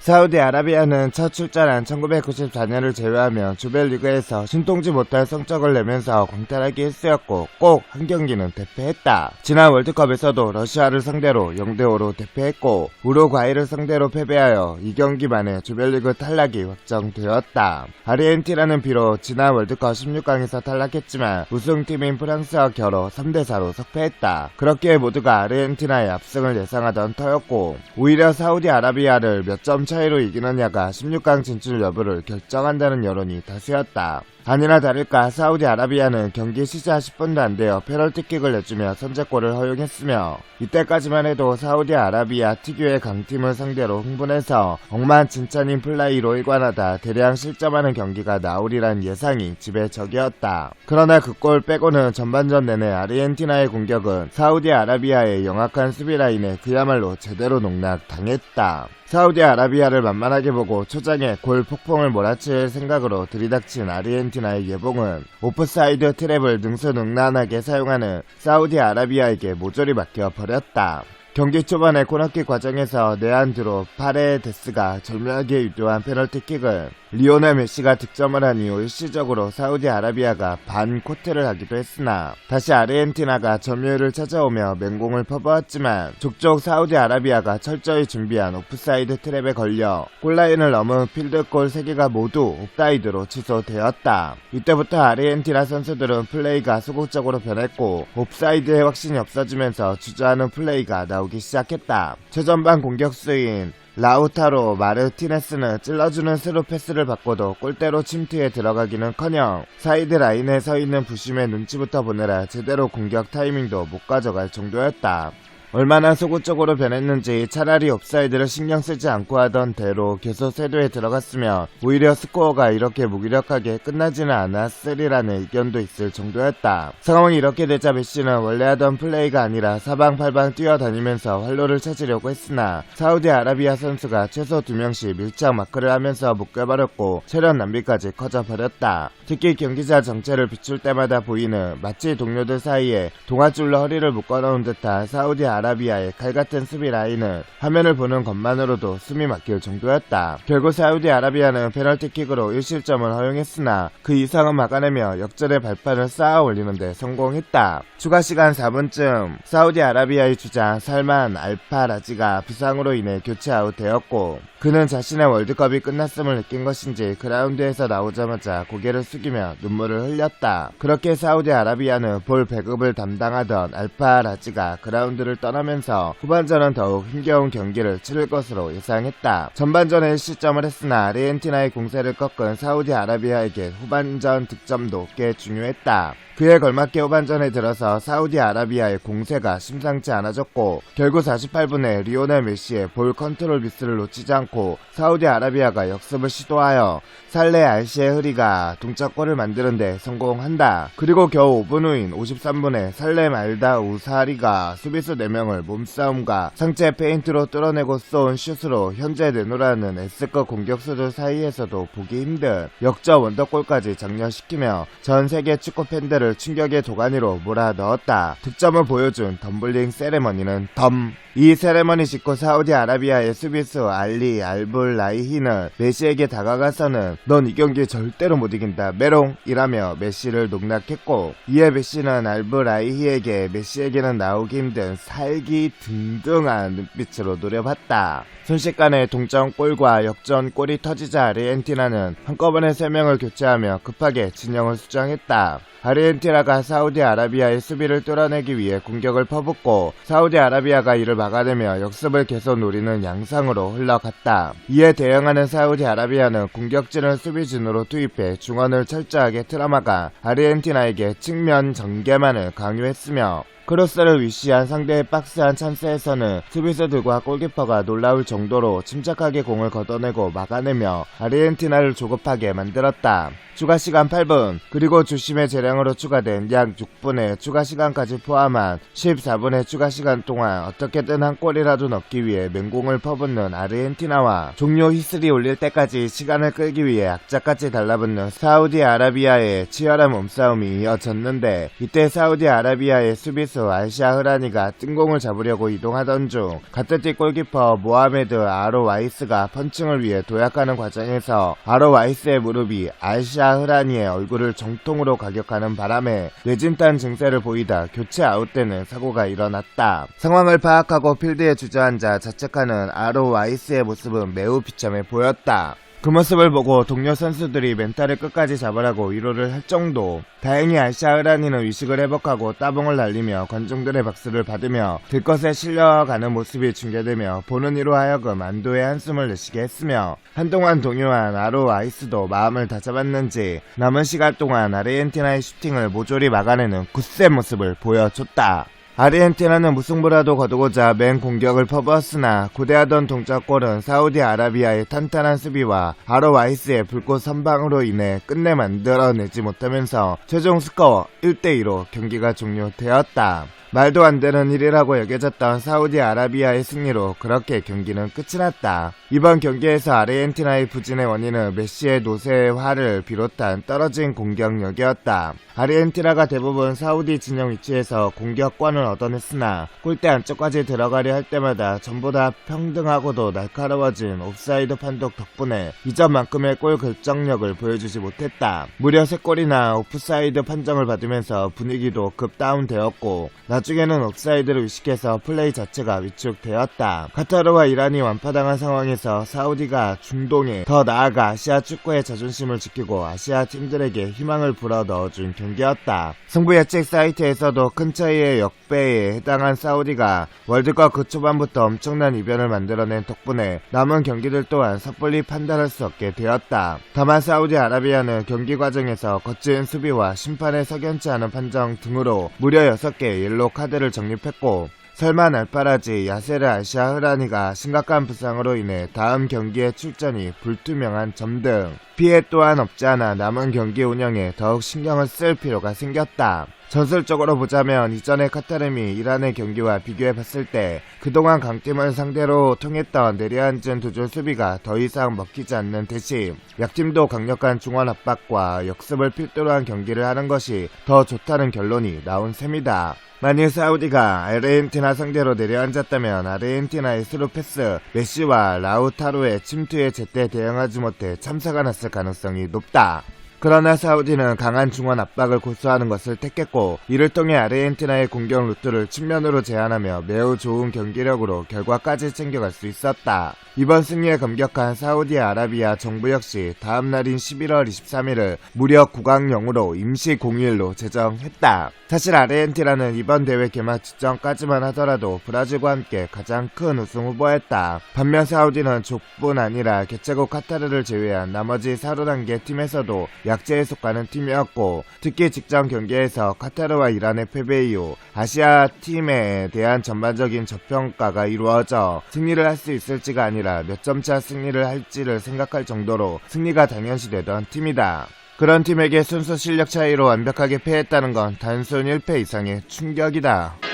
사우디아라비아는 첫 출전한 1994년을 제외하면 조별리그에서 신통지 못할 성적을 내면서 광탈하기 일쑤였고 꼭 한 경기는 대패했다. 지난 월드컵에서도 러시아를 상대로 0대5로 대패했고 우루과이를 상대로 패배하여 2경기 만에 조별리그 탈락이 확정되었다. 아르헨티나는 비록 지난 월드컵 16강에서 탈락했지만 우승팀인 프랑스와 겨뤄 3대4로 석패했다. 그렇기에 모두가 아르헨티나의 압승을 예상하던 터였고 오히려 사우디아라비아를 몇 점 차이로 이기느냐가 16강 진출 여부를 결정한다는 여론이 다수였다. 아니나 다를까 사우디아라비아는 경기 시작 10분도 안 되어 페널티킥을 내주며 선제골을 허용했으며 이때까지만 해도 사우디아라비아 특유의 강팀을 상대로 흥분해서 억만진창인 플레이로 일관하다 대량 실점하는 경기가 나오리란 예상이 지배적이었다. 그러나 그 골 빼고는 전반전 내내 아르헨티나의 공격은 사우디아라비아의 영악한 수비라인에 그야말로 제대로 농락당했다. 사우디아라비아를 만만하게 보고 초장에 골 폭풍을 몰아칠 생각으로 들이닥친 아르헨티나의 예봉은 오프사이드 트랩을 능수능란하게 사용하는 사우디아라비아에게 모조리 맡겨버렸다. 경기 초반의 코너킥 과정에서 네안드로 파레데스가 절묘하게 유도한 페널티킥을 리오넬 메시가 득점을 한 이후 일시적으로 사우디아라비아가 반코트를 하기도 했으나 다시 아르헨티나가 점유율을 찾아오며 맹공을 퍼부었지만 족족 사우디아라비아가 철저히 준비한 오프사이드 트랩에 걸려 골라인을 넘은 필드골 3개가 모두 옵사이드로 취소되었다. 이때부터 아르헨티나 선수들은 플레이가 소극적으로 변했고 옵사이드의 확신이 없어지면서 주저하는 플레이가 나오기 시작했다. 최전방 공격수인 라우타로 마르티네스는 찔러주는 스루 패스를 받고도 골대로 침투에 들어가기는커녕 사이드 라인에 서있는 부심의 눈치부터 보느라 제대로 공격 타이밍도 못 가져갈 정도였다. 얼마나 소극적으로 변했는지 차라리 옵사이드를 신경 쓰지 않고 하던 대로 계속 쇄도에 들어갔으면 오히려 스코어가 이렇게 무기력하게 끝나지는 않았으리라는 의견도 있을 정도였다. 상황이 이렇게 되자 메시는 원래 하던 플레이가 아니라 사방팔방 뛰어다니면서 활로를 찾으려고 했으나 사우디아라비아 선수가 최소 2명씩 밀착 마크를 하면서 묶여버렸고 체력 낭비까지 커져버렸다. 특히 경기자 정체를 비출 때마다 보이는 마치 동료들 사이에 동아줄로 허리를 묶어놓은 듯한 사우디아라비아의 칼같은 수비 라인은 화면을 보는 것만으로도 숨이 막힐 정도였다. 결국 사우디아라비아는 페널티킥으로 1실점을 허용했으나 그 이상은 막아내며 역전의 발판을 쌓아 올리는데 성공했다. 추가 시간 4분쯤 사우디아라비아의 주장 살만 알파라지가 부상으로 인해 교체 아웃되었고 그는 자신의 월드컵이 끝났음을 느낀 것인지 그라운드에서 나오자마자 고개를 숙이며 눈물을 흘렸다. 그렇게 사우디아라비아는 볼 배급을 담당하던 알파라지가 그라운드를 떠나면서 후반전은 더욱 힘겨운 경기를 치를 것으로 예상했다. 전반전에 1실점을 했으나 아르헨티나의 공세를 꺾은 사우디아라비아에게 후반전 득점도 꽤 중요했다. 그에 걸맞게 후반전에 들어서 사우디아라비아의 공세가 심상치 않아졌고 결국 48분에 리오넬 메시의 볼 컨트롤 미스를 놓치지 않고 사우디아라비아가 역습을 시도하여 살레 알셰흐리가 동점골을 만드는데 성공한다. 그리고 겨우 5분 후인 53분에 살레 말다 우사리가 수비수 4명을 몸싸움과 상체 페인트로 뚫어내고 쏜 슛으로 현재 내노라는 S급 공격수들 사이에서도 보기 힘든 역전 원더골까지 장려시키며 전 세계 축구 팬들을 충격의 도가니로 몰아넣었다. 득점을 보여준 덤블링 세레머니는 이 세레머니 직후 사우디아라비아의 수비수 알리 알불라이히는 메시에게 다가가서는 넌 이 경기 절대로 못 이긴다 메롱이라며 메시를 농락했고 이에 메시는 알불라이히에게 메시에게는 나오기 힘든 살기 든든한 눈빛으로 노려봤다. 순식간에 동점골과 역전골이 터지자 아르헨티나는 한꺼번에 3명을 교체하며 급하게 진영을 수정했다. 아르헨티나가 사우디아라비아의 수비를 뚫어내기 위해 공격을 퍼붓고 사우디아라비아가 이를 막아내며 역습을 계속 노리는 양상으로 흘러갔다. 이에 대응하는 사우디아라비아는 공격진을 수비진으로 투입해 중원을 철저하게 틀어막아 아르헨티나에게 측면 전개만을 강요했으며 크로스를 위시한 상대의 박스한 찬스에서는 수비수들과 골키퍼가 놀라울 정도로 침착하게 공을 걷어내고 막아내며 아르헨티나를 조급하게 만들었다. 추가 시간 8분 그리고 주심의 재량으로 추가된 약 6분의 추가 시간까지 포함한 14분의 추가 시간 동안 어떻게든 한 골이라도 넣기 위해 맹공을 퍼붓는 아르헨티나와 종료 휘슬이 울릴 때까지 시간을 끌기 위해 악자까지 달라붙는 사우디아라비아의 치열한 몸싸움이 이어졌는데 이때 사우디아라비아의 수비수 선수 알시아 흐라니가 뜬공을 잡으려고 이동하던 중 가트티 골키퍼 모하메드 아로와이스가 펀칭을 위해 도약하는 과정에서 아로와이스의 무릎이 알시아 흐라니의 얼굴을 정통으로 가격하는 바람에 뇌진탕 증세를 보이다 교체 아웃되는 사고가 일어났다. 상황을 파악하고 필드에 주저앉아 자책하는 아로와이스의 모습은 매우 비참해 보였다. 그 모습을 보고 동료 선수들이 멘탈을 끝까지 잡으라고 위로를 할 정도. 다행히 알시아 흐라니는 의식을 회복하고 따봉을 날리며 관중들의 박수를 받으며 들것에 실려가는 모습이 중계되며 보는 이로 하여금 안도의 한숨을 내쉬게 했으며 한동안 동요한 아로와이스도 마음을 다잡았는지 남은 시간 동안 아르헨티나의 슈팅을 모조리 막아내는 굳센 모습을 보여줬다. 아르헨티나는 무승부라도 거두고자 맨 공격을 퍼부었으나 고대하던 동작골은 사우디아라비아의 탄탄한 수비와 아로와이스의 불꽃 선방으로 인해 끝내 만들어내지 못하면서 최종 스코어 1대2로 경기가 종료되었다. 말도 안 되는 일이라고 여겨졌던 사우디아라비아의 승리로 그렇게 경기는 끝이 났다. 이번 경기에서 아르헨티나의 부진의 원인은 메시의 노쇠화를 비롯한 떨어진 공격력이었다. 아르헨티나가 대부분 사우디 진영 위치에서 공격권을 얻어냈으나 골대 안쪽까지 들어가려 할 때마다 전보다 평등하고도 날카로워진 옵사이드 판독 덕분에 이전만큼의 골 결정력을 보여주지 못했다. 무려 3골이나 오프사이드 판정을 받으면서 분위기도 급 다운되었고 나중에는 옵사이드를 의식해서 플레이 자체가 위축되었다. 카타르와 이란이 완파당한 상황에서 사우디가 중동에 더 나아가 아시아 축구의 자존심을 지키고 아시아 팀들에게 희망을 불어넣어준 경기였다. 승부 예측 사이트에서도 큰 차이의 역배에 해당한 사우디가 월드컵 그 초반부터 엄청난 이변을 만들어낸 덕분에 남은 경기들 또한 섣불리 판단할 수 없게 되었다. 다만 사우디아라비아는 경기 과정에서 거친 수비와 심판의 석연치 않은 판정 등으로 무려 6개의 옐로우 카드를 적립했고 설만 알파라지 야세르 알시아 흐라니가 심각한 부상으로 인해 다음 경기에 출전이 불투명한 점 등 피해 또한 없지 않아 남은 경기 운영에 더욱 신경을 쓸 필요가 생겼다. 전술적으로 보자면 이전의 카타르미 이란의 경기와 비교해봤을 때 그동안 강팀을 상대로 통했던 내려앉은 두 줄 수비가 더 이상 먹히지 않는 대신 약팀도 강력한 중원 압박과 역습을 필두로 한 경기를 하는 것이 더 좋다는 결론이 나온 셈이다. 만일 사우디가 아르헨티나 상대로 내려앉았다면 아르헨티나의 스루 패스, 메시와 라우타로의 침투에 제때 대응하지 못해 참사가 났을 가능성이 높다. 그러나 사우디는 강한 중원 압박을 고수하는 것을 택했고 이를 통해 아르헨티나의 공격 루트를 측면으로 제한하며 매우 좋은 경기력으로 결과까지 챙겨갈 수 있었다. 이번 승리에 감격한 사우디아라비아 정부 역시 다음 날인 11월 23일을 무려 9강령으로 임시 공휴일로 제정했다. 사실 아르헨티나는 이번 대회 개막 직전까지만 하더라도 브라질과 함께 가장 큰 우승 후보였다. 반면 사우디는 족뿐 아니라 개최국 카타르를 제외한 나머지 4단계 팀에서도 약체에 속하는 팀이었고 특히 직전 경기에서 카타르와 이란의 패배 이후 아시아 팀에 대한 전반적인 저평가가 이루어져 승리를 할 수 있을지가 아니라 몇 점 차 승리를 할지를 생각할 정도로 승리가 당연시되던 팀이다. 그런 팀에게 순수 실력 차이로 완벽하게 패했다는 건 단순 1패 이상의 충격이다.